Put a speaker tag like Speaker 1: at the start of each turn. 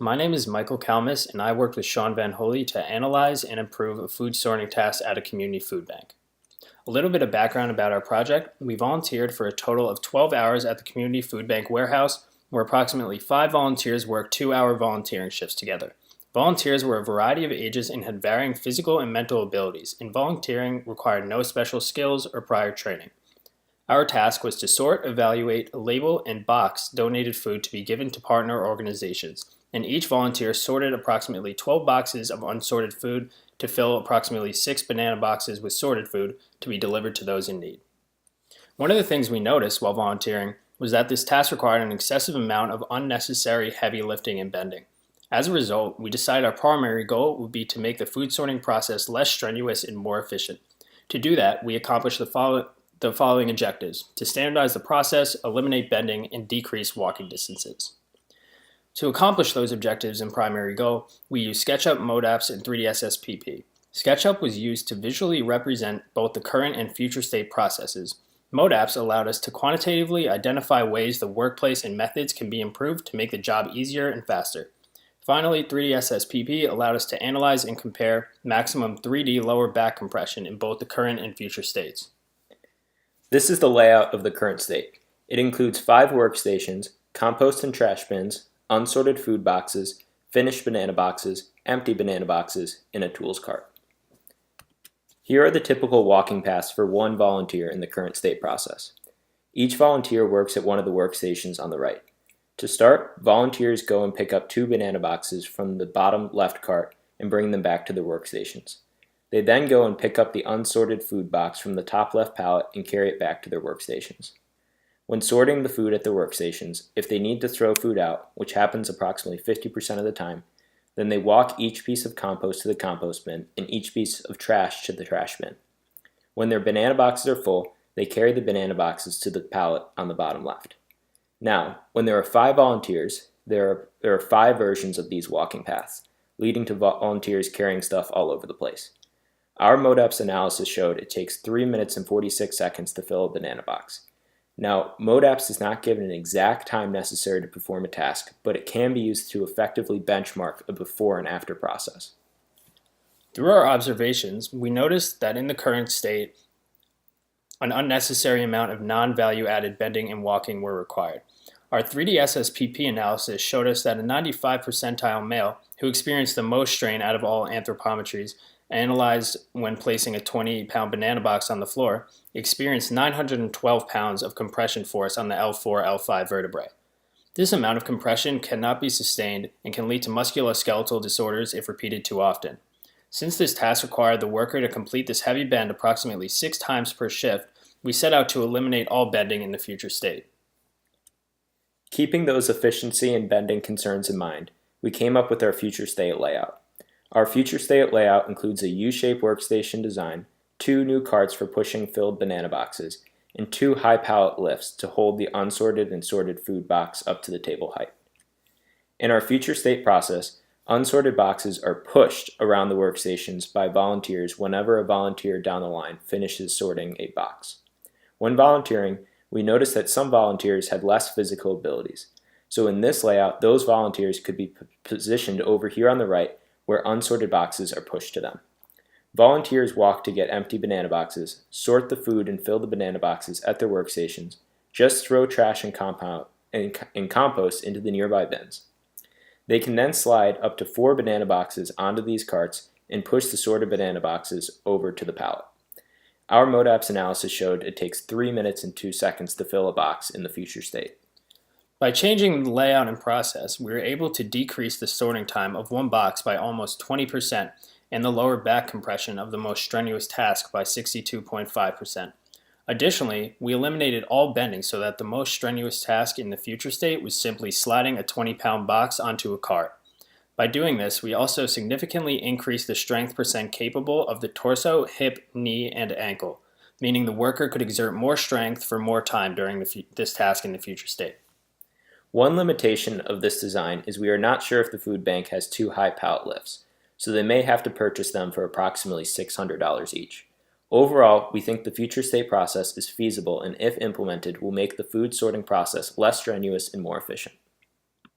Speaker 1: My name is Michael Kalmus, and I worked with Sean Van Hulle to analyze and improve a food sorting task at a community food bank. A little bit of background about our project: we volunteered for a total of 12 hours at the community food bank warehouse, where approximately 5 volunteers worked 2-hour volunteering shifts together. Volunteers were a variety of ages and had varying physical and mental abilities, and volunteering required no special skills or prior training. Our task was to sort, evaluate, label, and box donated food to be given to partner organizations, and each volunteer sorted approximately 12 boxes of unsorted food to fill approximately 6 banana boxes with sorted food to be delivered to those in need. One of the things we noticed while volunteering was that this task required an excessive amount of unnecessary heavy lifting and bending. As a result, we decided our primary goal would be to make the food sorting process less strenuous and more efficient. To do that, we accomplished the following objectives: to standardize the process, eliminate bending, and decrease walking distances. To accomplish those objectives and primary goal, we used SketchUp, ModeApps, and 3ds-SPP. SketchUp was used to visually represent both the current and future state processes. ModeApps allowed us to quantitatively identify ways the workplace and methods can be improved to make the job easier and faster. Finally, 3ds-SPP allowed us to analyze and compare maximum 3D lower back compression in both the current and future states.
Speaker 2: This is the layout of the current state. It includes 5 workstations, compost and trash bins, unsorted food boxes, finished banana boxes, empty banana boxes, and a tools cart. Here are the typical walking paths for one volunteer in the current state process. Each volunteer works at one of the workstations on the right. To start, volunteers go and pick up 2 banana boxes from the bottom left cart and bring them back to their workstations. They then go and pick up the unsorted food box from the top left pallet and carry it back to their workstations. When sorting the food at their workstations, if they need to throw food out, which happens approximately 50% of the time, then they walk each piece of compost to the compost bin and each piece of trash to the trash bin. When their banana boxes are full, they carry the banana boxes to the pallet on the bottom left. Now, when there are 5 volunteers, there are 5 versions of these walking paths, leading to volunteers carrying stuff all over the place. Our ModeApps analysis showed it takes 3 minutes and 46 seconds to fill a banana box. Now, ModeApps does not give an exact time necessary to perform a task, but it can be used to effectively benchmark a before and after process.
Speaker 1: Through our observations, we noticed that in the current state, an unnecessary amount of non-value-added bending and walking were required. Our 3ds-SPP analysis showed us that a 95th percentile male, who experienced the most strain out of all anthropometries, analyzed when placing a 28-pound banana box on the floor, experienced 912 pounds of compression force on the L4-L5 vertebrae. This amount of compression cannot be sustained and can lead to musculoskeletal disorders if repeated too often. Since this task required the worker to complete this heavy bend approximately 6 times per shift, we set out to eliminate all bending in the future state.
Speaker 2: Keeping those efficiency and bending concerns in mind, we came up with our future state layout. Our future state layout includes a U-shaped workstation design, 2 new carts for pushing filled banana boxes, and 2 high pallet lifts to hold the unsorted and sorted food box up to the table height. In our future state process, unsorted boxes are pushed around the workstations by volunteers whenever a volunteer down the line finishes sorting a box. When volunteering, we noticed that some volunteers had less physical abilities. So in this layout, those volunteers could be positioned over here on the right, where unsorted boxes are pushed to them. Volunteers walk to get empty banana boxes, sort the food and fill the banana boxes at their workstations, just throw trash and compost into the nearby bins. They can then slide up to 4 banana boxes onto these carts and push the sorted banana boxes over to the pallet. Our ModeApps analysis showed it takes 3 minutes and 2 seconds to fill a box in the future state.
Speaker 1: By changing the layout and process, we were able to decrease the sorting time of one box by almost 20% and the lower back compression of the most strenuous task by 62.5%. Additionally, we eliminated all bending so that the most strenuous task in the future state was simply sliding a 20-pound box onto a cart. By doing this, we also significantly increased the strength percent capable of the torso, hip, knee, and ankle, meaning the worker could exert more strength for more time during this task in the future state.
Speaker 2: One limitation of this design is we are not sure if the food bank has 2 high pallet lifts, so they may have to purchase them for approximately $600 each. Overall, we think the future state process is feasible and if implemented will make the food sorting process less strenuous and more efficient.